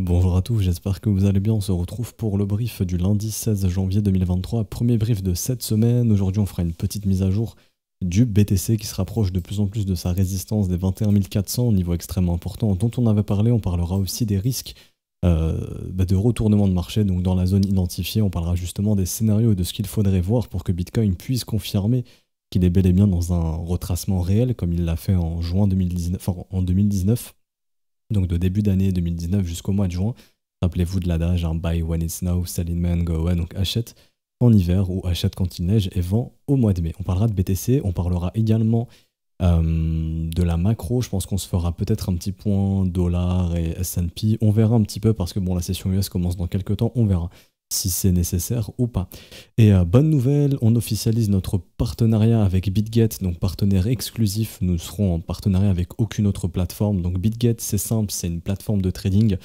Bonjour à tous, j'espère que vous allez bien. On se retrouve pour le brief du lundi 16 janvier 2023, premier brief de cette semaine. Aujourd'hui, on fera une petite mise à jour du BTC qui se rapproche de plus en plus de sa résistance des 21 400, niveau extrêmement important dont on avait parlé. On parlera aussi des risques de retournement de marché, donc dans la zone identifiée. On parlera justement des scénarios et de ce qu'il faudrait voir pour que Bitcoin puisse confirmer qu'il est bel et bien dans un retracement réel, comme il l'a fait en juin 2019, enfin en 2019. Donc de début d'année 2019 jusqu'au mois de juin. Rappelez-vous de l'adage, buy when it's now, sell in May and go away, donc achète en hiver ou achète quand il neige et vend au mois de mai. On parlera de BTC, on parlera également de la macro. Je pense qu'on se fera peut-être un petit point dollar et S&P. On verra un petit peu parce que bon, la session US commence dans quelques temps, on verra si c'est nécessaire ou pas. Et bonne nouvelle, on officialise notre partenariat avec BitGet, donc partenaire exclusif. Nous serons en partenariat avec aucune autre plateforme. Donc BitGet, c'est simple, c'est une plateforme de trading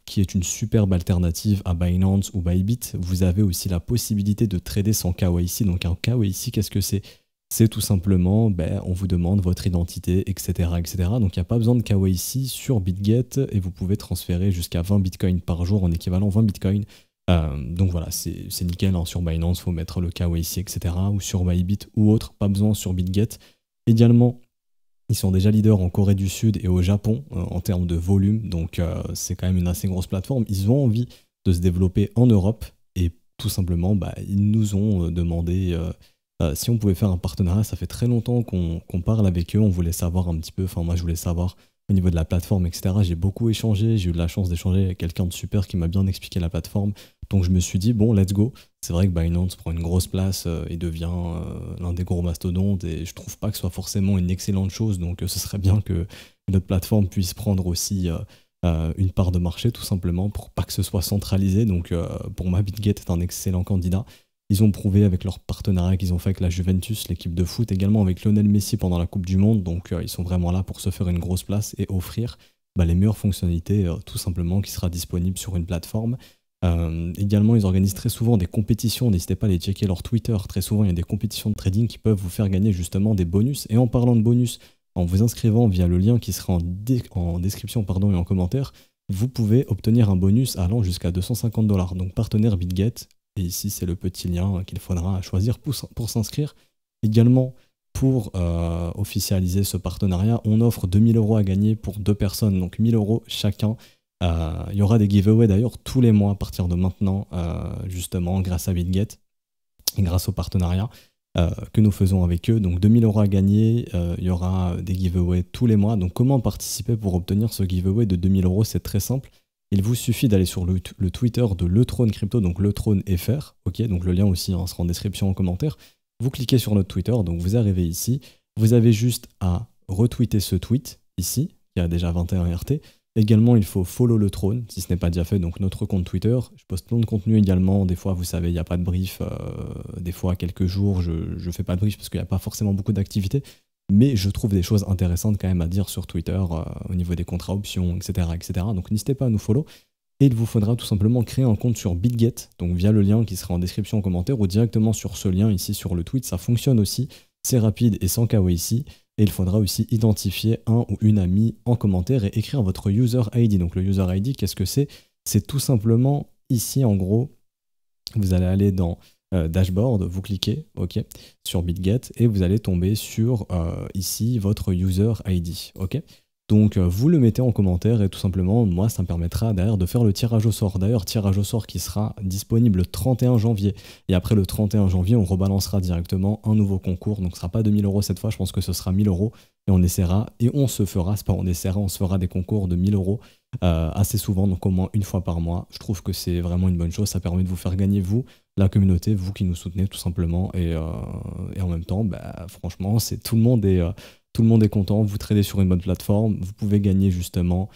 qui est une superbe alternative à Binance ou Bybit. Vous avez aussi la possibilité de trader sans KYC. Donc un KYC, qu'est-ce que c'est? C'est tout simplement, on vous demande votre identité, etc. etc. Donc il n'y a pas besoin de KYC sur BitGet et vous pouvez transférer jusqu'à 20 Bitcoin par jour en équivalent 20 Bitcoin. Donc voilà, c'est nickel, hein. Sur Binance, il faut mettre le KYC, etc. Ou sur Bybit ou autre, pas besoin sur BitGet. Également, ils sont déjà leaders en Corée du Sud et au Japon en termes de volume, donc c'est quand même une assez grosse plateforme. Ils ont envie de se développer en Europe et tout simplement, ils nous ont demandé si on pouvait faire un partenariat. Ça fait très longtemps qu'on parle avec eux, on voulait savoir un petit peu, enfin moi je voulais savoir au niveau de la plateforme, etc. J'ai beaucoup échangé, j'ai eu de la chance d'échanger avec quelqu'un de super qui m'a bien expliqué la plateforme. Donc je me suis dit, bon, let's go. C'est vrai que Binance prend une grosse place et devient l'un des gros mastodontes et je trouve pas que ce soit forcément une excellente chose. Donc ce serait bien que notre plateforme puisse prendre aussi une part de marché, tout simplement, pour pas que ce soit centralisé. Donc pour moi, BitGet est un excellent candidat. Ils ont prouvé avec leur partenariat qu'ils ont fait avec la Juventus, l'équipe de foot, également avec Lionel Messi pendant la Coupe du Monde. Donc ils sont vraiment là pour se faire une grosse place et offrir les meilleures fonctionnalités, tout simplement, qui sera disponible sur une plateforme. Également, ils organisent très souvent des compétitions. N'hésitez pas à aller checker leur Twitter. Très souvent, il y a des compétitions de trading qui peuvent vous faire gagner justement des bonus. Et en parlant de bonus, en vous inscrivant via le lien qui sera en description et en commentaire, vous pouvez obtenir un bonus allant jusqu'à 250 $. Donc partenaire BitGet. Et ici, c'est le petit lien qu'il faudra choisir pour s'inscrire. Également, pour officialiser ce partenariat, on offre 2 000 € à gagner pour 2 personnes, donc 1 000 € chacun. Il y aura des giveaways d'ailleurs tous les mois à partir de maintenant, justement, grâce à BitGet et grâce au partenariat que nous faisons avec eux. Donc 2 000 € à gagner, il y aura des giveaways tous les mois. Donc comment participer pour obtenir ce giveaway de 2 000 €? C'est très simple. Il vous suffit d'aller sur le Twitter de LeTrone Crypto, donc LeTrone FR, ok, donc le lien aussi sera en description en commentaire. Vous cliquez sur notre Twitter, donc vous arrivez ici, vous avez juste à retweeter ce tweet ici, qui a déjà 21 RT. Également, il faut follow LeTrone, si ce n'est pas déjà fait, donc notre compte Twitter. Je poste plein de contenu également, des fois, vous savez, il n'y a pas de brief, des fois, quelques jours, je ne fais pas de brief parce qu'il n'y a pas forcément beaucoup d'activités. Mais je trouve des choses intéressantes quand même à dire sur Twitter au niveau des contrats options, etc. etc. Donc n'hésitez pas à nous follow. Et il vous faudra tout simplement créer un compte sur BitGet, donc via le lien qui sera en description en commentaire ou directement sur ce lien ici sur le tweet. Ça fonctionne aussi, c'est rapide et sans KYC. Et il faudra aussi identifier un ou une amie en commentaire et écrire votre user ID. Donc le user ID, qu'est-ce que c'est? C'est tout simplement ici en gros, vous allez aller dans dashboard, vous cliquez sur BitGet et vous allez tomber sur ici votre user ID. Donc vous le mettez en commentaire et tout simplement, moi ça me permettra derrière de faire le tirage au sort. D'ailleurs, tirage au sort qui sera disponible le 31 janvier. Et après le 31 janvier, on rebalancera directement un nouveau concours. Donc ce ne sera pas 2 000 € cette fois, je pense que ce sera 1 000 € et on essaiera, et on se fera, c'est pas on essaiera, on se fera des concours de 1 000 € assez souvent, donc au moins une fois par mois. Je trouve que c'est vraiment une bonne chose, ça permet de vous faire gagner vous, la communauté, vous qui nous soutenez tout simplement, et en même temps, franchement, tout le monde est content, vous tradez sur une bonne plateforme, vous pouvez gagner justement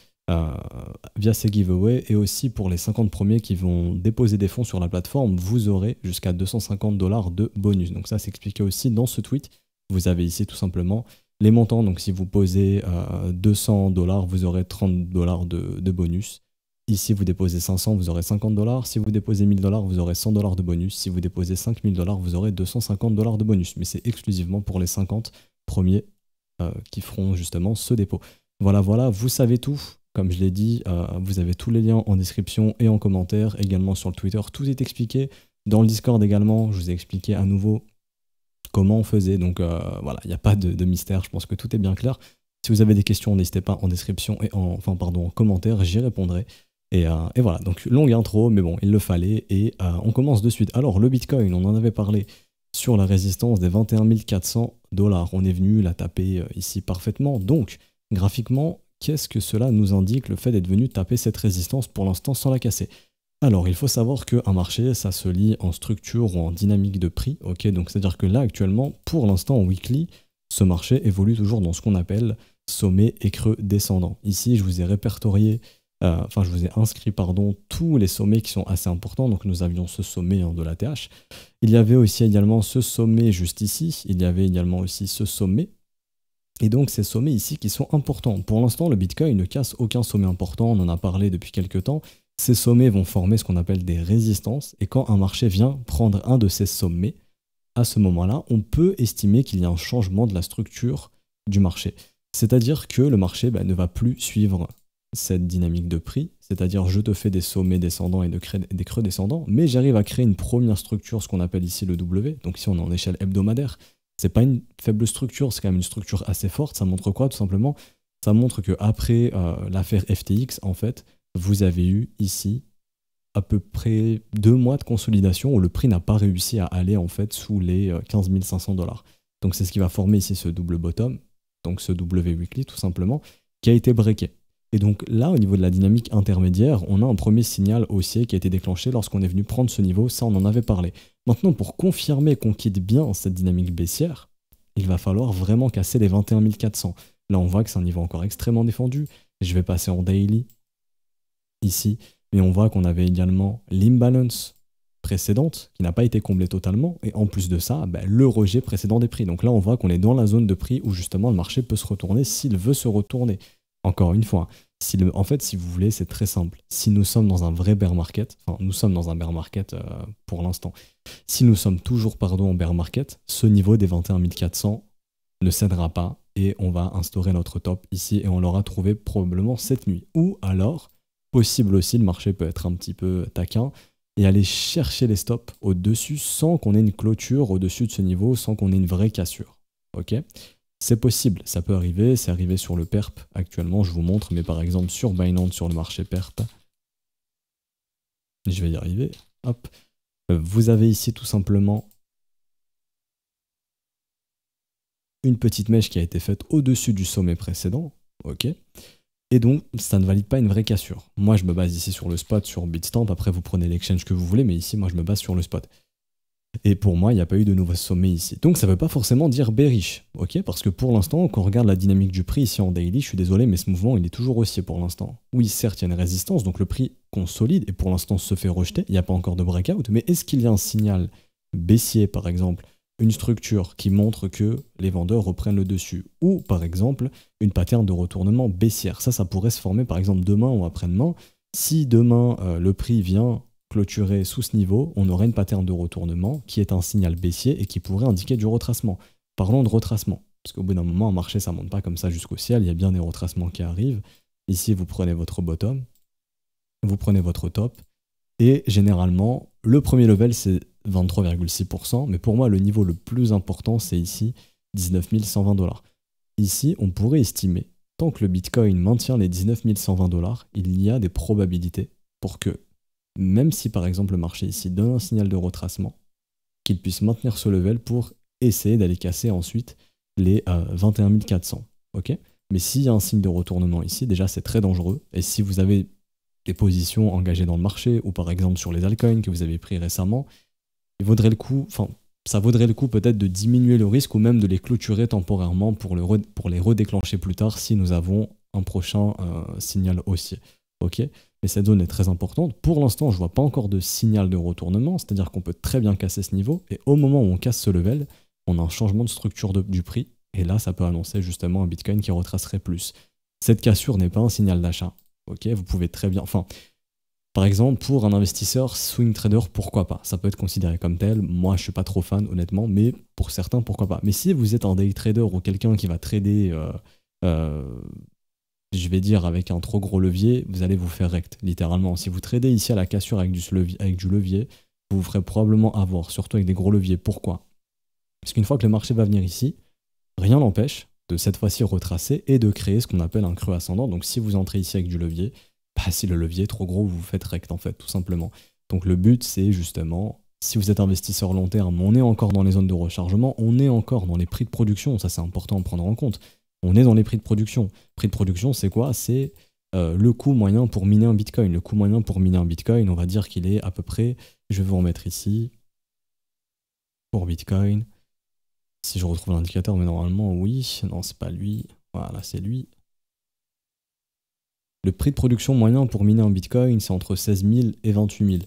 via ces giveaways, et aussi pour les 50 premiers qui vont déposer des fonds sur la plateforme, vous aurez jusqu'à 250 $ de bonus. Donc ça, c'est expliqué aussi dans ce tweet. Vous avez ici tout simplement les montants, donc si vous posez 200 $, vous aurez 30 $ de bonus. Ici, vous déposez 500, vous aurez 50 $. Si vous déposez 1000 $, vous aurez 100 $ de bonus. Si vous déposez 5000 $, vous aurez 250 $ de bonus. Mais c'est exclusivement pour les 50 premiers qui feront justement ce dépôt. Voilà, vous savez tout. Comme je l'ai dit, vous avez tous les liens en description et en commentaire, également sur le Twitter. Tout est expliqué. Dans le Discord également, je vous ai expliqué à nouveau comment on faisait. Donc voilà, il n'y a pas de mystère. Je pense que tout est bien clair. Si vous avez des questions, n'hésitez pas en description et en commentaire, j'y répondrai. Et voilà, donc longue intro, mais bon, il le fallait. Et on commence de suite. Alors, le Bitcoin, on en avait parlé sur la résistance des 21 400 $. On est venu la taper ici parfaitement. Donc, graphiquement, qu'est-ce que cela nous indique, le fait d'être venu taper cette résistance pour l'instant sans la casser? Alors, il faut savoir qu'un marché, ça se lie en structure ou en dynamique de prix. Ok, donc c'est-à-dire que là, actuellement, pour l'instant, en weekly, ce marché évolue toujours dans ce qu'on appelle sommet et creux descendant. Ici, je vous ai répertorié, je vous ai inscrit, tous les sommets qui sont assez importants. Donc, nous avions ce sommet de la TH. Il y avait aussi également ce sommet juste ici. Il y avait également aussi ce sommet. Et donc, ces sommets ici qui sont importants. Pour l'instant, le Bitcoin ne casse aucun sommet important. On en a parlé depuis quelques temps. Ces sommets vont former ce qu'on appelle des résistances. Et quand un marché vient prendre un de ces sommets, à ce moment-là, on peut estimer qu'il y a un changement de la structure du marché. C'est-à-dire que le marché ne va plus suivre cette dynamique de prix, c'est-à-dire je te fais des sommets descendants et des creux descendants, mais j'arrive à créer une première structure, ce qu'on appelle ici le W, donc ici on est en échelle hebdomadaire. C'est pas une faible structure, c'est quand même une structure assez forte. Ça montre quoi tout simplement? Ça montre qu'après l'affaire FTX, en fait, vous avez eu ici à peu près 2 mois de consolidation où le prix n'a pas réussi à aller en fait sous les 15 500 $. Donc c'est ce qui va former ici ce double bottom, donc ce W weekly tout simplement, qui a été breaké. Et donc là, au niveau de la dynamique intermédiaire, on a un premier signal haussier qui a été déclenché lorsqu'on est venu prendre ce niveau, ça on en avait parlé. Maintenant, pour confirmer qu'on quitte bien cette dynamique baissière, il va falloir vraiment casser les 21 400. Là, on voit que c'est un niveau encore extrêmement défendu. Je vais passer en daily, ici, mais on voit qu'on avait également l'imbalance précédente qui n'a pas été comblée totalement, et en plus de ça, le rejet précédent des prix. Donc là, on voit qu'on est dans la zone de prix où justement le marché peut se retourner s'il veut se retourner. Encore une fois, en fait, si vous voulez, c'est très simple. Si nous sommes dans un vrai bear market, nous sommes dans un bear market pour l'instant, si nous sommes toujours en bear market, ce niveau des 21 400 ne cédera pas et on va instaurer notre top ici et on l'aura trouvé probablement cette nuit. Ou alors, possible aussi, le marché peut être un petit peu taquin et aller chercher les stops au-dessus sans qu'on ait une clôture au-dessus de ce niveau, sans qu'on ait une vraie cassure. Ok ? C'est possible, ça peut arriver, c'est arrivé sur le PERP actuellement, je vous montre, mais par exemple sur Binance, sur le marché PERP, je vais y arriver, hop, vous avez ici tout simplement une petite mèche qui a été faite au-dessus du sommet précédent, ok, et donc ça ne valide pas une vraie cassure. Moi je me base ici sur le spot, sur Bitstamp, après vous prenez l'exchange que vous voulez, mais ici moi je me base sur le spot. Et pour moi, il n'y a pas eu de nouveau sommet ici. Donc ça ne veut pas forcément dire bearish, ok? Parce que pour l'instant, quand on regarde la dynamique du prix ici en daily, je suis désolé, mais ce mouvement, il est toujours haussier pour l'instant. Oui, certes, il y a une résistance, donc le prix consolide et pour l'instant se fait rejeter. Il n'y a pas encore de breakout, mais est-ce qu'il y a un signal baissier, par exemple, une structure qui montre que les vendeurs reprennent le dessus? Ou, par exemple, une pattern de retournement baissière? Ça pourrait se former, par exemple, demain ou après-demain. Si demain, le prix vient clôturé sous ce niveau, on aurait une pattern de retournement qui est un signal baissier et qui pourrait indiquer du retracement. Parlons de retracement, parce qu'au bout d'un moment, un marché, ça ne monte pas comme ça jusqu'au ciel, il y a bien des retracements qui arrivent. Ici, vous prenez votre bottom, vous prenez votre top, et généralement, le premier level, c'est 23,6%, mais pour moi, le niveau le plus important, c'est ici, 19 120 $. Ici, on pourrait estimer, tant que le Bitcoin maintient les 19 120 $, il y a des probabilités pour que même si par exemple le marché ici donne un signal de retracement, qu'il puisse maintenir ce level pour essayer d'aller casser ensuite les 21 400. Okay, mais s'il y a un signe de retournement ici, déjà c'est très dangereux. Et si vous avez des positions engagées dans le marché, ou par exemple sur les altcoins que vous avez pris récemment, ça vaudrait le coup peut-être de diminuer le risque ou même de les clôturer temporairement pour les redéclencher plus tard si nous avons un prochain signal haussier. Ok, mais cette zone est très importante. Pour l'instant, je ne vois pas encore de signal de retournement, c'est-à-dire qu'on peut très bien casser ce niveau, et au moment où on casse ce level, on a un changement de structure du prix, et là, ça peut annoncer justement un Bitcoin qui retracerait plus. Cette cassure n'est pas un signal d'achat. Ok, vous pouvez très bien... par exemple, pour un investisseur swing trader, pourquoi pas? Ça peut être considéré comme tel. Moi, je ne suis pas trop fan, honnêtement, mais pour certains, pourquoi pas? Mais si vous êtes un day trader ou quelqu'un qui va trader je vais dire avec un trop gros levier, vous allez vous faire rect, littéralement. Si vous tradez ici à la cassure avec du levier, vous vous ferez probablement avoir, surtout avec des gros leviers. Pourquoi? Parce qu'une fois que le marché va venir ici, rien n'empêche de cette fois-ci retracer et de créer ce qu'on appelle un creux ascendant. Donc si vous entrez ici avec du levier, bah, si le levier est trop gros, vous vous faites rect en fait, tout simplement. Donc le but, c'est justement, si vous êtes investisseur long terme, on est encore dans les zones de rechargement, on est encore dans les prix de production, ça c'est important à prendre en compte. On est dans les prix de production. Prix de production, c'est quoi? C'est le coût moyen pour miner un Bitcoin. Le coût moyen pour miner un Bitcoin, on va dire qu'il est à peu près, je vais vous remettre ici, pour Bitcoin. Si je retrouve l'indicateur, mais normalement, oui. Non, c'est pas lui. Voilà, c'est lui. Le prix de production moyen pour miner un Bitcoin, c'est entre 16 000 et 28 000.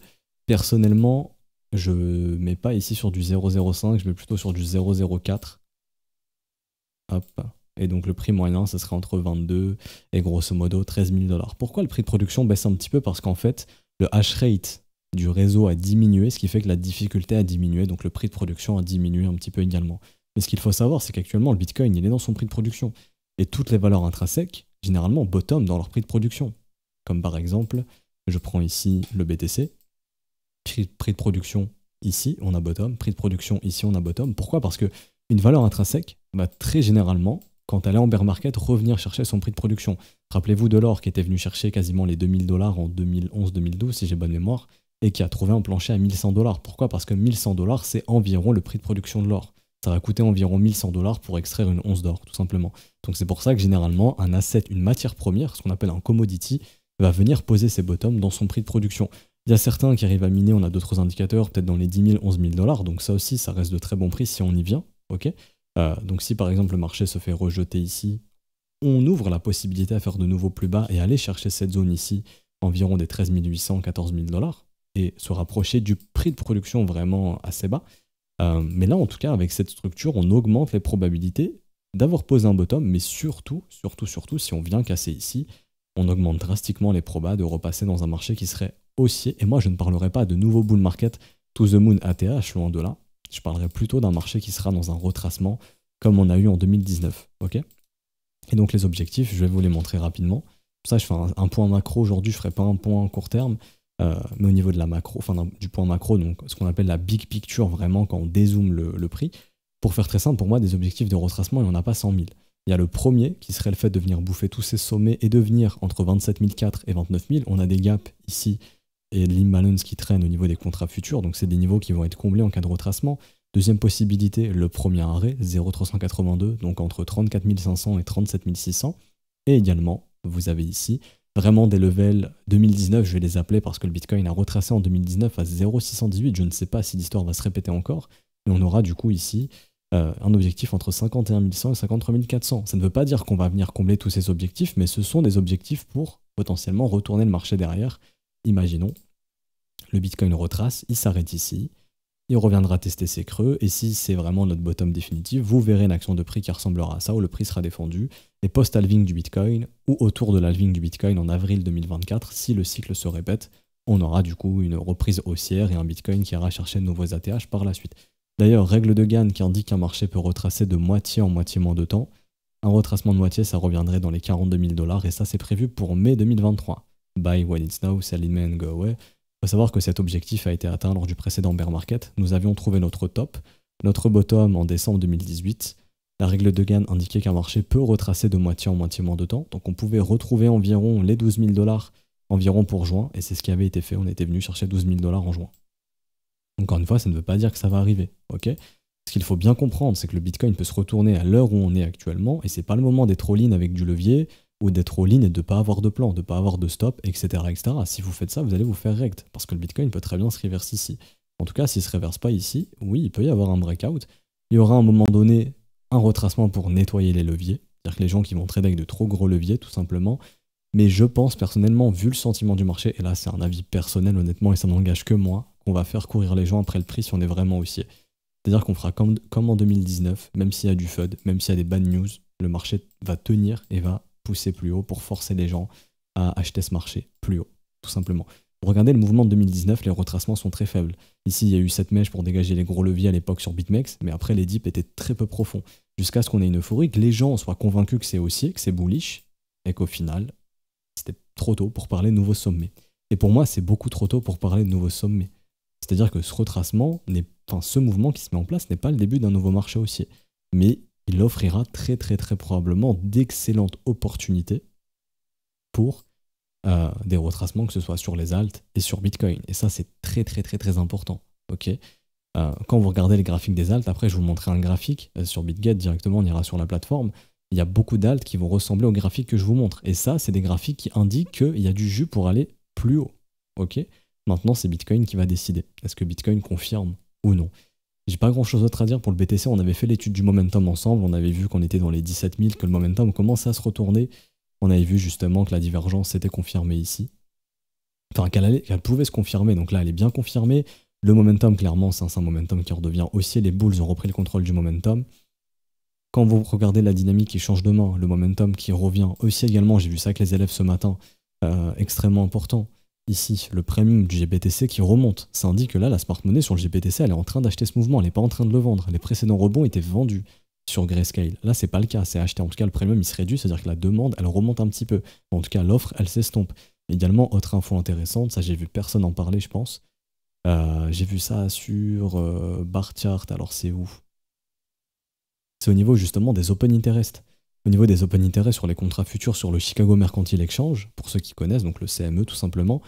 Personnellement, je ne mets pas ici sur du 0,05, je mets plutôt sur du 0,04. Hop. Et donc le prix moyen, ça serait entre 22 et grosso modo 13 000 $. Pourquoi le prix de production baisse un petit peu? Parce qu'en fait, le hash rate du réseau a diminué, ce qui fait que la difficulté a diminué, donc le prix de production a diminué un petit peu également. Mais ce qu'il faut savoir, c'est qu'actuellement, le Bitcoin, il est dans son prix de production. Et toutes les valeurs intrinsèques, généralement, bottom dans leur prix de production. Comme par exemple, je prends ici le BTC, prix de production, ici, on a bottom, prix de production, ici, on a bottom. Pourquoi? Parce qu'une valeur intrinsèque va très généralement, quand elle est en bear market, revenir chercher son prix de production. Rappelez-vous de l'or qui était venu chercher quasiment les 2000 $ en 2011-2012, si j'ai bonne mémoire, et qui a trouvé un plancher à 1100 $. Pourquoi? Parce que 1100 $, c'est environ le prix de production de l'or. Ça va coûter environ 1100 $ pour extraire une once d'or, tout simplement. Donc c'est pour ça que généralement, un asset, une matière première, ce qu'on appelle un commodity, va venir poser ses bottoms dans son prix de production. Il y a certains qui arrivent à miner, on a d'autres indicateurs, peut-être dans les 10 000, 11 000 $, donc ça aussi, ça reste de très bons prix si on y vient. Ok. Donc si par exemple le marché se fait rejeter ici, on ouvre la possibilité à faire de nouveau plus bas et aller chercher cette zone ici, environ des 13 800, 14 000 $, et se rapprocher du prix de production vraiment assez bas. Mais là, en tout cas, avec cette structure, on augmente les probabilités d'avoir posé un bottom, mais surtout, si on vient casser ici, on augmente drastiquement les probas de repasser dans un marché qui serait haussier. Et moi, je ne parlerai pas de nouveau bull market to the moon ATH, loin de là. Je parlerai plutôt d'un marché qui sera dans un retracement comme on a eu en 2019. Ok. Et donc les objectifs, je vais vous les montrer rapidement. Pour ça, je fais un point macro aujourd'hui, je ne ferai pas un point court terme. Mais au niveau de la macro, enfin du point macro, donc ce qu'on appelle la big picture, vraiment quand on dézoome le prix, pour faire très simple, pour moi, des objectifs de retracement, il n'y en a pas 100 000. Il y a le premier, qui serait le fait de venir bouffer tous ces sommets et de venir entre 27 400 et 29 000. On a des gaps ici et de l'imbalance qui traîne au niveau des contrats futurs, donc c'est des niveaux qui vont être comblés en cas de retracement. Deuxième possibilité, le premier arrêt, 0,382, donc entre 34 500 et 37 600. Et également, vous avez ici vraiment des levels 2019, je vais les appeler parce que le Bitcoin a retracé en 2019 à 0,618. Je ne sais pas si l'histoire va se répéter encore, mais on aura du coup ici un objectif entre 51 100 et 53 400. Ça ne veut pas dire qu'on va venir combler tous ces objectifs, mais ce sont des objectifs pour potentiellement retourner le marché derrière. Imaginons, le Bitcoin retrace, il s'arrête ici, il reviendra tester ses creux, et si c'est vraiment notre bottom définitif, vous verrez une action de prix qui ressemblera à ça, où le prix sera défendu, et post-halving du Bitcoin, ou autour de l'halving du Bitcoin en avril 2024, si le cycle se répète, on aura du coup une reprise haussière et un Bitcoin qui ira chercher de nouveaux ATH par la suite. D'ailleurs, règle de Gann qui indique qu'un marché peut retracer de moitié en moitié moins de temps. Un retracement de moitié, ça reviendrait dans les 42 000 $, et ça c'est prévu pour mai 2023. Buy when it's now, sell in May and go away. Il faut savoir que cet objectif a été atteint lors du précédent bear market. Nous avions trouvé notre top, notre bottom en décembre 2018. La règle de Gann indiquait qu'un marché peut retracer de moitié en moitié moins de temps. Donc on pouvait retrouver environ les 12 000 $ environ pour juin, et c'est ce qui avait été fait. On était venu chercher 12 000 $ en juin. Encore une fois, ça ne veut pas dire que ça va arriver. Okay, ce qu'il faut bien comprendre, c'est que le Bitcoin peut se retourner à l'heure où on est actuellement, et c'est pas le moment d'être all-in avec du levier, ou d'être all-in et de ne pas avoir de plan, de ne pas avoir de stop, etc., etc. Si vous faites ça, vous allez vous faire rect, parce que le Bitcoin peut très bien se reverse ici. En tout cas, s'il ne se reverse pas ici, oui, il peut y avoir un breakout. Il y aura à un moment donné un retracement pour nettoyer les leviers, c'est-à-dire que les gens qui vont trader avec de trop gros leviers, tout simplement. Mais je pense personnellement, vu le sentiment du marché, et là c'est un avis personnel honnêtement, et ça n'engage que moi, qu'on va faire courir les gens après le prix si on est vraiment haussier. C'est-à-dire qu'on fera comme en 2019, même s'il y a du FUD, même s'il y a des bad news, le marché va tenir et va pousser plus haut pour forcer les gens à acheter ce marché plus haut, tout simplement. Regardez le mouvement de 2019, les retracements sont très faibles. Ici, il y a eu cette mèche pour dégager les gros leviers à l'époque sur BitMEX, mais après les dips étaient très peu profonds, jusqu'à ce qu'on ait une euphorie, que les gens soient convaincus que c'est haussier, que c'est bullish, et qu'au final, c'était trop tôt pour parler de nouveaux sommets. Et pour moi, c'est beaucoup trop tôt pour parler de nouveaux sommets. C'est-à-dire que ce retracement, ce mouvement qui se met en place n'est pas le début d'un nouveau marché haussier. Mais il offrira très très très probablement d'excellentes opportunités pour des retracements, que ce soit sur les alts et sur Bitcoin. Et ça, c'est très très très très important. Ok. Quand vous regardez les graphiques des alts, après je vous montrerai un graphique sur BitGet directement, on ira sur la plateforme. Il y a beaucoup d'alts qui vont ressembler aux graphiques que je vous montre. Et ça, c'est des graphiques qui indiquent qu'il y a du jus pour aller plus haut. Ok. Maintenant, c'est Bitcoin qui va décider. Est-ce que Bitcoin confirme ou non? J'ai pas grand chose d'autre à dire pour le BTC. On avait fait l'étude du momentum ensemble. On avait vu qu'on était dans les 17 000, que le momentum commençait à se retourner. On avait vu justement que la divergence s'était confirmée ici. Enfin, qu'elle pouvait se confirmer. Donc là, elle est bien confirmée. Le momentum, clairement, c'est un momentum qui redevient haussier. Les bulls ont repris le contrôle du momentum. Quand vous regardez la dynamique qui change de main, le momentum qui revient haussier également, j'ai vu ça avec les élèves ce matin, extrêmement important. Ici, le premium du GBTC qui remonte. Ça indique que là, la smart money sur le GBTC, elle est en train d'acheter ce mouvement, elle n'est pas en train de le vendre. Les précédents rebonds étaient vendus sur Grayscale. Là, c'est pas le cas, c'est acheté. En tout cas, le premium, il se réduit, c'est-à-dire que la demande, elle remonte un petit peu. En tout cas, l'offre, elle s'estompe. Également, autre info intéressante, ça, j'ai vu personne en parler, je pense. J'ai vu ça sur Bar Chart, alors c'est où? C'est au niveau justement des open interest. Au niveau des open interest sur les contrats futurs sur le Chicago Mercantile Exchange, pour ceux qui connaissent, donc le CME tout simplement,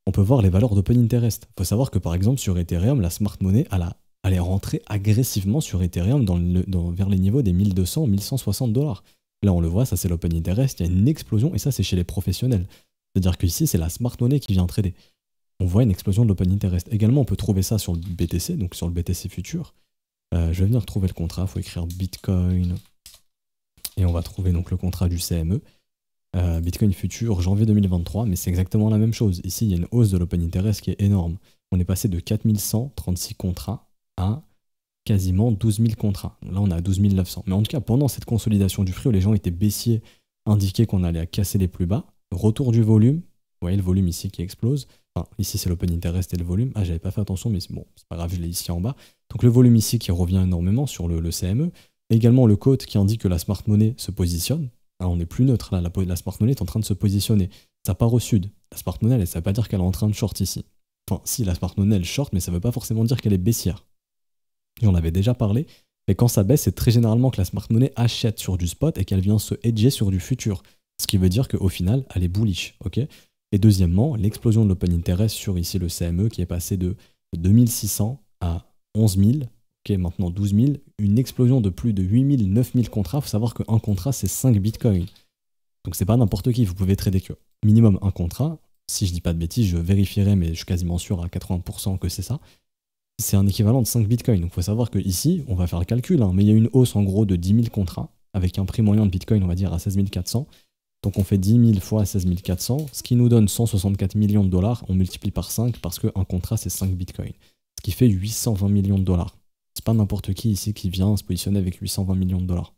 on peut voir les valeurs d'open interest. Il faut savoir que par exemple sur Ethereum, la smart money, elle est rentrée agressivement sur Ethereum vers les niveaux des 1200, 1160 $. Là on le voit, ça c'est l'open interest, il y a une explosion, et ça c'est chez les professionnels. C'est-à-dire qu'ici c'est la smart money qui vient trader. On voit une explosion de l'open interest. Également on peut trouver ça sur le BTC, donc sur le BTC futur. Je vais venir trouver le contrat, il faut écrire Bitcoin, et on va trouver donc le contrat du CME. Bitcoin futur, janvier 2023, mais c'est exactement la même chose. Ici, il y a une hausse de l'open interest qui est énorme. On est passé de 4136 contrats à quasiment 12 000 contrats. Là, on est à 12 900. Mais en tout cas, pendant cette consolidation du prix où les gens étaient baissiers, indiquaient qu'on allait à casser les plus bas, retour du volume, vous voyez le volume ici qui explose. Enfin, ici, c'est l'open interest et le volume. Ah, j'avais pas fait attention, mais bon, c'est pas grave, je l'ai ici en bas. Donc le volume ici qui revient énormément sur le CME. Également le quote qui indique que la smart money se positionne. Alors, on n'est plus neutre là, la smart money est en train de se positionner. Ça part au sud. La smart money, ça ne veut pas dire qu'elle est en train de short ici. Enfin, si, la smart money, elle short, mais ça ne veut pas forcément dire qu'elle est baissière. J'en avais déjà parlé. Mais quand ça baisse, c'est très généralement que la smart money achète sur du spot et qu'elle vient se hedger sur du futur. Ce qui veut dire qu'au final, elle est bullish. Okay. Et deuxièmement, l'explosion de l'open interest sur ici le CME qui est passé de 2600 à 11 000. Maintenant 12 000, une explosion de plus de 8 000, 9 000 contrats. Il faut savoir qu'un contrat, c'est 5 bitcoins. Donc c'est pas n'importe qui, vous pouvez trader que minimum un contrat. Si je dis pas de bêtises, je vérifierai, mais je suis quasiment sûr à 80% que c'est ça. C'est un équivalent de 5 bitcoins. Donc il faut savoir qu'ici, on va faire le calcul, mais il y a une hausse en gros de 10 000 contrats, avec un prix moyen de bitcoin, on va dire, à 16 400. Donc on fait 10 000 fois 16 400, ce qui nous donne 164 millions de dollars. On multiplie par 5 parce qu'un contrat, c'est 5 bitcoins. Ce qui fait 820 millions de dollars. C'est pas n'importe qui ici qui vient se positionner avec 820 millions de dollars.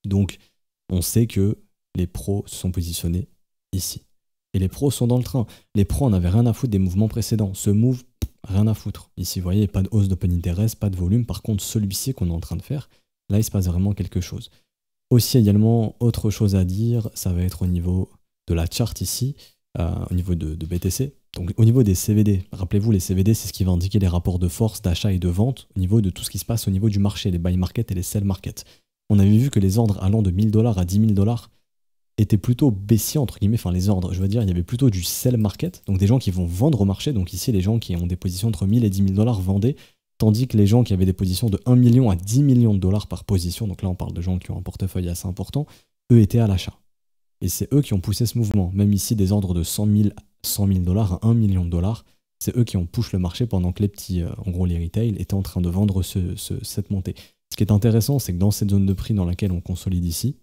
Donc, on sait que les pros se sont positionnés ici. Et les pros sont dans le train. Les pros, on n'avait rien à foutre des mouvements précédents. Ce move, rien à foutre. Ici, vous voyez, pas de hausse d'open interest, pas de volume. Par contre, celui-ci qu'on est en train de faire, là, il se passe vraiment quelque chose. Aussi, également, autre chose à dire, ça va être au niveau de la chart ici, au niveau de BTC. Donc au niveau des CVD, rappelez-vous, les CVD, c'est ce qui va indiquer les rapports de force d'achat et de vente au niveau de tout ce qui se passe au niveau du marché, les buy market et les sell market. On avait vu que les ordres allant de 1000 $ à 10 000 $ étaient plutôt baissiers, entre guillemets, enfin les ordres, je veux dire, il y avait plutôt du sell market, donc des gens qui vont vendre au marché, donc ici les gens qui ont des positions entre 1000 et 10 000 $ vendaient, tandis que les gens qui avaient des positions de 1 million à 10 millions de dollars par position, donc là on parle de gens qui ont un portefeuille assez important, eux étaient à l'achat. Et c'est eux qui ont poussé ce mouvement. Même ici, des ordres de 100 000 $ à 1 million de dollars, c'est eux qui ont push le marché pendant que les petits, en gros les retail, étaient en train de vendre cette montée. Ce qui est intéressant, c'est que dans cette zone de prix dans laquelle on consolide ici,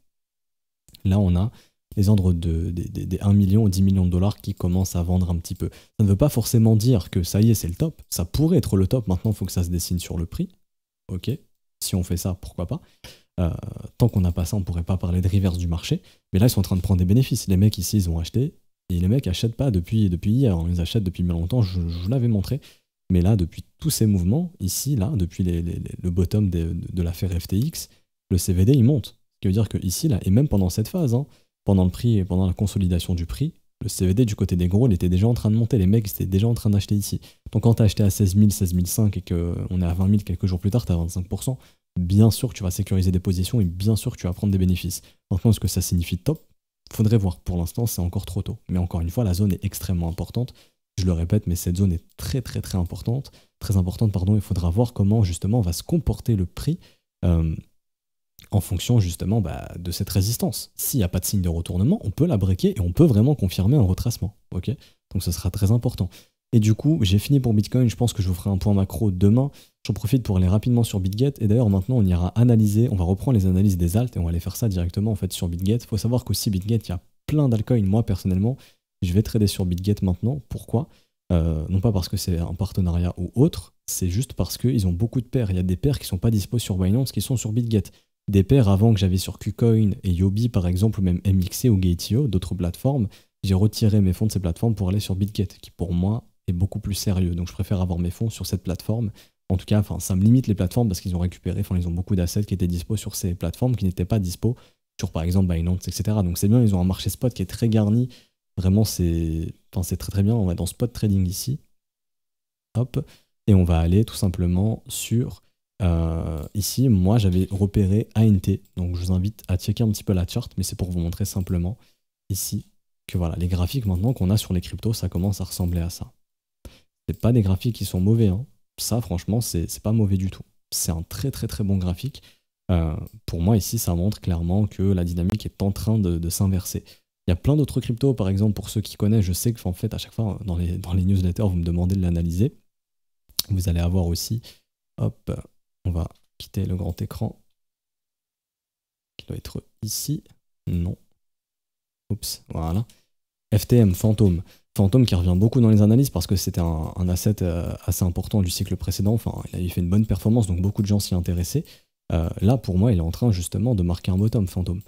là on a les ordres des 1 million ou 10 millions de dollars qui commencent à vendre un petit peu. Ça ne veut pas forcément dire que ça y est, c'est le top. Ça pourrait être le top, maintenant il faut que ça se dessine sur le prix. Ok, si on fait ça, pourquoi pas. Tant qu'on n'a pas ça, on ne pourrait pas parler de reverse du marché. Mais là, ils sont en train de prendre des bénéfices. Les mecs ici, ils ont acheté. Et les mecs n'achètent pas depuis hier. Ils achètent depuis longtemps, je vous l'avais montré. Mais là, depuis tous ces mouvements, ici, là, depuis le bottom de l'affaire FTX, le CVD, il monte. Ce qui veut dire que ici, là, et même pendant cette phase, pendant le prix et pendant la consolidation du prix, le CVD du côté des gros, il était déjà en train de monter. Les mecs étaient déjà en train d'acheter ici. Donc quand tu as acheté à 16 000, 16 500 et qu'on est à 20 000 quelques jours plus tard, tu as 25%. Bien sûr que tu vas sécuriser des positions et bien sûr que tu vas prendre des bénéfices. Maintenant, est-ce que ça signifie top? Faudrait voir. Pour l'instant, c'est encore trop tôt. Mais encore une fois, la zone est extrêmement importante. Je le répète, mais cette zone est très très très importante. Très importante, pardon. Il faudra voir comment justement va se comporter le prix en fonction justement de cette résistance. S'il n'y a pas de signe de retournement, on peut la breaker et on peut vraiment confirmer un retracement. Okay, donc ce sera très important. Et du coup, j'ai fini pour Bitcoin. Je pense que je vous ferai un point macro demain. J'en profite pour aller rapidement sur BitGet. Et d'ailleurs, maintenant, on ira analyser. On va reprendre les analyses des alts et on va aller faire ça directement en fait sur BitGet. Il faut savoir qu'aussi BitGet, il y a plein d'altcoins. Moi, personnellement, je vais trader sur BitGet maintenant. Pourquoi? Non pas parce que c'est un partenariat ou autre, c'est juste parce qu'ils ont beaucoup de paires. Il y a des paires qui ne sont pas dispo sur Binance, qui sont sur BitGet. Des paires avant que j'avais sur KuCoin et Yobi, par exemple, ou même MXC ou Gate.io, d'autres plateformes. J'ai retiré mes fonds de ces plateformes pour aller sur BitGet, qui pour moi est beaucoup plus sérieux. Donc je préfère avoir mes fonds sur cette plateforme. En tout cas, ça me limite les plateformes parce qu'ils ont récupéré, ils ont beaucoup d'assets qui étaient dispo sur ces plateformes qui n'étaient pas dispo sur par exemple Binance, etc. Donc c'est bien, ils ont un marché spot qui est très garni. Vraiment, c'est très très bien. On va dans spot trading ici. Hop. Et on va aller tout simplement sur ici. Moi, j'avais repéré ANT. Donc je vous invite à checker un petit peu la chart, mais c'est pour vous montrer simplement ici que voilà, les graphiques maintenant qu'on a sur les cryptos, ça commence à ressembler à ça. C'est pas des graphiques qui sont mauvais, hein. Ça franchement c'est pas mauvais du tout. C'est un très très très bon graphique. Pour moi ici ça montre clairement que la dynamique est en train de s'inverser. Il y a plein d'autres cryptos, par exemple pour ceux qui connaissent, je sais que en fait à chaque fois dans les newsletters vous me demandez de l'analyser. Vous allez avoir aussi, hop, on va quitter le grand écran qui doit être ici. Non. Oups, voilà. FTM, Fantôme. Fantôme qui revient beaucoup dans les analyses parce que c'était un asset assez important du cycle précédent. Enfin, il avait fait une bonne performance, donc beaucoup de gens s'y intéressaient. Là, pour moi, il est en train justement de marquer un bottom, Fantôme.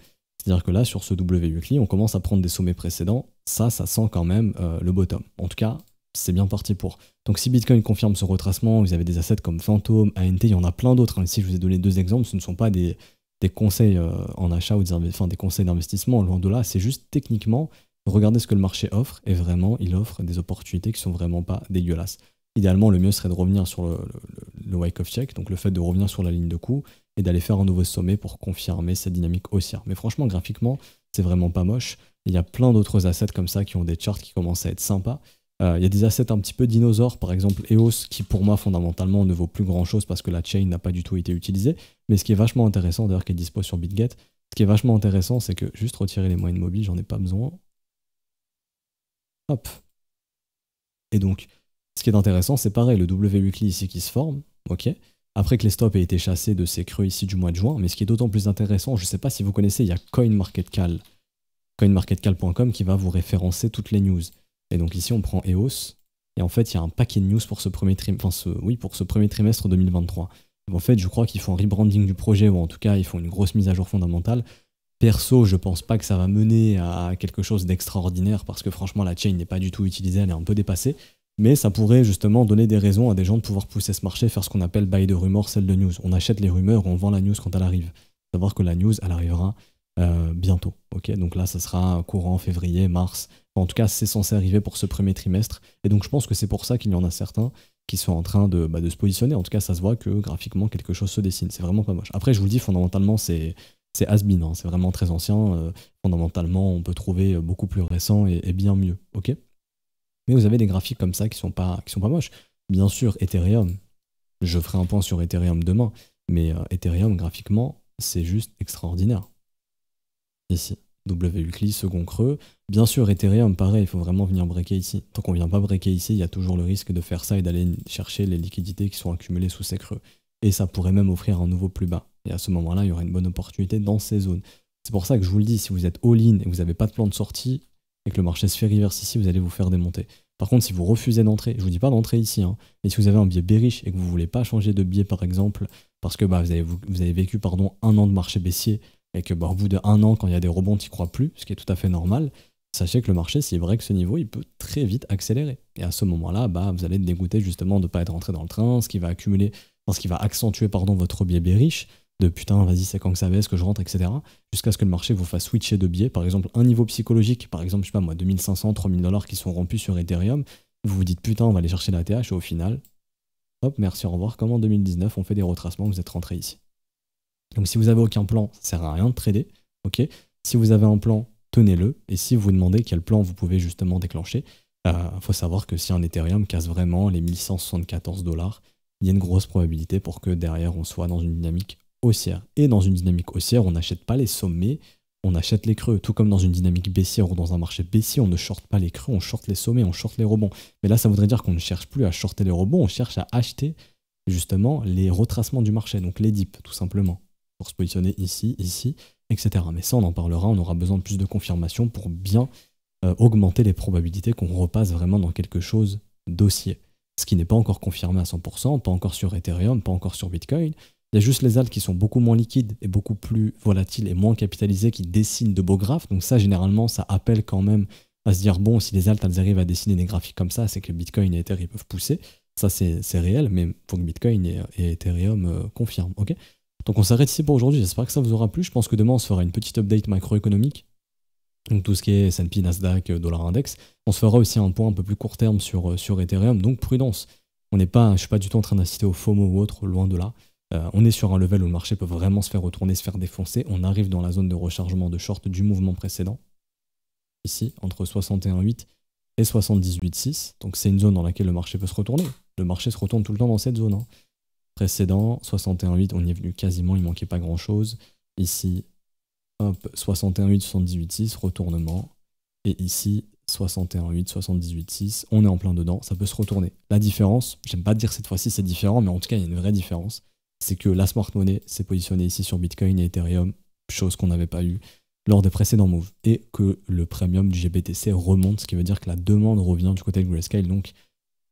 C'est-à-dire que là, sur ce W-Weekly, on commence à prendre des sommets précédents. Ça sent quand même le bottom. En tout cas, c'est bien parti pour. Donc si Bitcoin confirme ce retracement, vous avez des assets comme Fantôme, ANT, il y en a plein d'autres. Ici, je vous ai donné 2 exemples. Ce ne sont pas des conseils en achat ou des conseils d'investissement, loin de là. C'est juste techniquement, regardez ce que le marché offre et vraiment, il offre des opportunités qui sont vraiment pas dégueulasses. Idéalement, le mieux serait de revenir sur le wake-off check, donc le fait de revenir sur la ligne de coup et d'aller faire un nouveau sommet pour confirmer cette dynamique haussière. Mais franchement, graphiquement, c'est vraiment pas moche. Il y a plein d'autres assets comme ça qui ont des charts qui commencent à être sympas. Il y a des assets un petit peu dinosaures, par exemple EOS, qui pour moi fondamentalement ne vaut plus grand chose parce que la chain n'a pas du tout été utilisée. Mais ce qui est vachement intéressant, d'ailleurs qui est dispo sur BitGet, ce qui est vachement intéressant, c'est que juste retirer les moyennes mobiles, j'en ai pas besoin. Hop. Et donc, ce qui est intéressant, c'est pareil, le W-Weekly ici qui se forme, ok. Après que les stops aient été chassés de ces creux ici du mois de juin, mais ce qui est d'autant plus intéressant, je ne sais pas si vous connaissez, il y a CoinMarketCal, coinmarketcal.com qui va vous référencer toutes les news. Et donc ici, on prend EOS, et en fait, il y a un paquet de news pour ce premier trimestre 2023. En fait, je crois qu'ils font un rebranding du projet, ou en tout cas, ils font une grosse mise à jour fondamentale. Perso, je pense pas que ça va mener à quelque chose d'extraordinaire, parce que franchement, la chain n'est pas du tout utilisée, elle est un peu dépassée. Mais ça pourrait justement donner des raisons à des gens de pouvoir pousser ce marché, faire ce qu'on appelle buy de rumeurs, sell de news. On achète les rumeurs, on vend la news quand elle arrive. Savoir que la news, elle arrivera bientôt. Okay, donc là, ça sera courant février, mars. En tout cas, c'est censé arriver pour ce premier trimestre. Et donc, je pense que c'est pour ça qu'il y en a certains qui sont en train de se positionner. En tout cas, ça se voit que graphiquement, quelque chose se dessine. C'est vraiment pas moche. Après, je vous le dis, fondamentalement, c'est has-been. Hein. C'est vraiment très ancien. Fondamentalement, on peut trouver beaucoup plus récent et bien mieux. Ok. Mais vous avez des graphiques comme ça qui sont pas moches. Bien sûr, Ethereum, je ferai un point sur Ethereum demain, mais Ethereum, graphiquement, c'est juste extraordinaire. Ici, W-Weekly, second creux. Bien sûr, Ethereum, pareil, il faut vraiment venir breaker ici. Tant qu'on ne vient pas breaker ici, il y a toujours le risque de faire ça et d'aller chercher les liquidités qui sont accumulées sous ces creux. Et ça pourrait même offrir un nouveau plus bas. Et à ce moment-là, il y aura une bonne opportunité dans ces zones. C'est pour ça que je vous le dis, si vous êtes all-in et que vous n'avez pas de plan de sortie, et que le marché se fait reverse ici, vous allez vous faire démonter. Par contre, si vous refusez d'entrer, je ne vous dis pas d'entrer ici, hein, et si vous avez un biais bearish et que vous ne voulez pas changer de biais par exemple, parce que vous avez vécu 1 an de marché baissier, et que au bout d'1 an, quand il y a des rebonds, tu n'y crois plus, ce qui est tout à fait normal, sachez que le marché, s'il break ce niveau, il peut très vite accélérer. Et à ce moment-là, vous allez être dégoûté justement de ne pas être rentré dans le train, ce qui va accentuer votre biais bearish. de putain, vas-y, c'est quand que ça baisse, que je rentre, etc. Jusqu'à ce que le marché vous fasse switcher de biais. Par exemple, un niveau psychologique, par exemple, je sais pas moi, 2500, 3000 dollars qui sont rompus sur Ethereum. Vous vous dites putain, on va aller chercher la TH et au final, hop, merci, au revoir. Comme en 2019, on fait des retracements, vous êtes rentré ici. Donc si vous avez aucun plan, ça sert à rien de trader. Ok. Si vous avez un plan, tenez-le. Et si vous vous demandez quel plan vous pouvez justement déclencher, faut savoir que si un Ethereum casse vraiment les 1174 dollars, il y a une grosse probabilité pour que derrière on soit dans une dynamique haussière. Et dans une dynamique haussière, on n'achète pas les sommets, on achète les creux. Tout comme dans une dynamique baissière ou dans un marché baissier, on ne shorte pas les creux, on shorte les sommets, on shorte les rebonds. Mais là, ça voudrait dire qu'on ne cherche plus à shorter les rebonds, on cherche à acheter justement les retracements du marché, donc les dips tout simplement, pour se positionner ici, ici, etc. Mais ça, on en parlera, on aura besoin de plus de confirmation pour bien augmenter les probabilités qu'on repasse vraiment dans quelque chose d'haussier. Ce qui n'est pas encore confirmé à 100%, pas encore sur Ethereum, pas encore sur Bitcoin. Il y a juste les alts qui sont beaucoup moins liquides et beaucoup plus volatiles et moins capitalisés qui dessinent de beaux graphes. Donc ça, généralement, ça appelle quand même à se dire, bon, si les alts elles arrivent à dessiner des graphiques comme ça, c'est que Bitcoin et Ethereum peuvent pousser. Ça, c'est réel, mais il faut que Bitcoin et Ethereum confirment. Ok. Donc on s'arrête ici pour aujourd'hui. J'espère que ça vous aura plu. Je pense que demain, on se fera une petite update macroéconomique. Donc tout ce qui est S&P, Nasdaq, dollar index. On se fera aussi un point un peu plus court terme sur Ethereum, donc prudence. Je ne suis pas du tout en train d'inciter au FOMO ou autre, loin de là. On est sur un level où le marché peut vraiment se faire retourner, se faire défoncer. On arrive dans la zone de rechargement de short du mouvement précédent, ici, entre 61,8 et 78,6. Donc c'est une zone dans laquelle le marché peut se retourner. Le marché se retourne tout le temps dans cette zone. Hein. Précédent, 61,8, on y est venu quasiment, il manquait pas grand-chose. Ici, hop, 61,8, 78,6, retournement. Et ici, 61,8, 78,6, on est en plein dedans, ça peut se retourner. La différence, j'aime pas dire cette fois-ci c'est différent, mais en tout cas il y a une vraie différence, c'est que la smart money s'est positionnée ici sur Bitcoin et Ethereum, chose qu'on n'avait pas eu lors des précédents moves, et que le premium du GBTC remonte, ce qui veut dire que la demande revient du côté de Grayscale, donc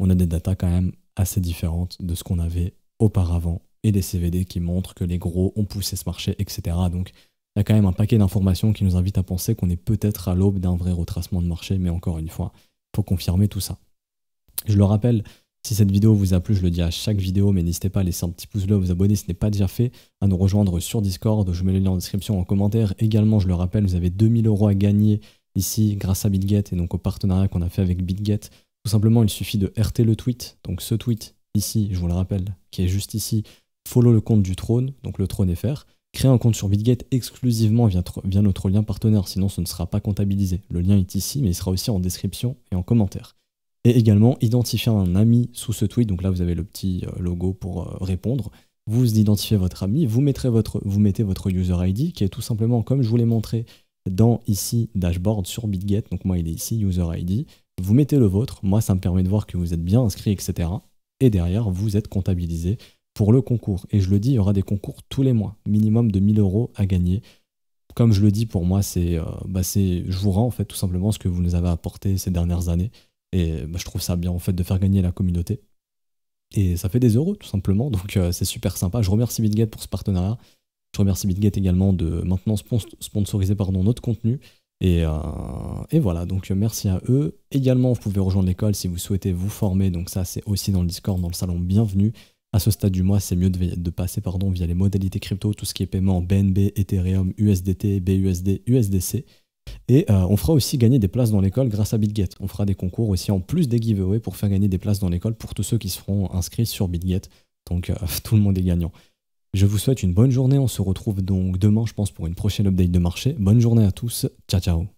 on a des datas quand même assez différentes de ce qu'on avait auparavant, et des CVD qui montrent que les gros ont poussé ce marché, etc. Donc il y a quand même un paquet d'informations qui nous invitent à penser qu'on est peut-être à l'aube d'un vrai retracement de marché, mais encore une fois, il faut confirmer tout ça. Je le rappelle, si cette vidéo vous a plu, je le dis à chaque vidéo, mais n'hésitez pas à laisser un petit pouce bleu, à vous abonner si ce n'est pas déjà fait, à nous rejoindre sur Discord, je vous mets le lien en description, en commentaire. Également, je le rappelle, vous avez 2000 € à gagner ici grâce à BitGet et donc au partenariat qu'on a fait avec BitGet. Tout simplement, il suffit de RT le tweet, donc ce tweet ici, je vous le rappelle, qui est juste ici, follow le compte du trône, donc le trône FR. Créer un compte sur BitGet exclusivement via notre lien partenaire, sinon ce ne sera pas comptabilisé. Le lien est ici, mais il sera aussi en description et en commentaire. Et également, identifier un ami sous ce tweet, donc là vous avez le petit logo pour répondre. Vous identifiez votre ami, vous mettez votre user ID, qui est tout simplement comme je vous l'ai montré dans ici dashboard sur BitGet, donc moi il est ici user ID. Vous mettez le vôtre, moi ça me permet de voir que vous êtes bien inscrit, etc. Et derrière, vous êtes comptabilisé pour le concours. Et je le dis, il y aura des concours tous les mois, minimum de 1000 € à gagner. Comme je le dis, pour moi, je vous rends en fait tout simplement ce que vous nous avez apporté ces dernières années. Et je trouve ça bien en fait de faire gagner la communauté. Et ça fait des euros tout simplement, donc c'est super sympa. Je remercie BitGet pour ce partenariat. Je remercie BitGet également de maintenant sponsoriser notre contenu. Et voilà, donc merci à eux. Également, vous pouvez rejoindre l'école si vous souhaitez vous former. Donc ça, c'est aussi dans le Discord, dans le salon. Bienvenue. À ce stade du mois, c'est mieux de passer via les modalités crypto, tout ce qui est paiement en BNB, Ethereum, USDT, BUSD, USDC. Et on fera aussi gagner des places dans l'école grâce à BitGet. On fera des concours aussi en plus des giveaways pour faire gagner des places dans l'école pour tous ceux qui seront inscrits sur BitGet. Donc tout le monde est gagnant. Je vous souhaite une bonne journée. On se retrouve donc demain, je pense, pour une prochaine update de marché. Bonne journée à tous. Ciao, ciao.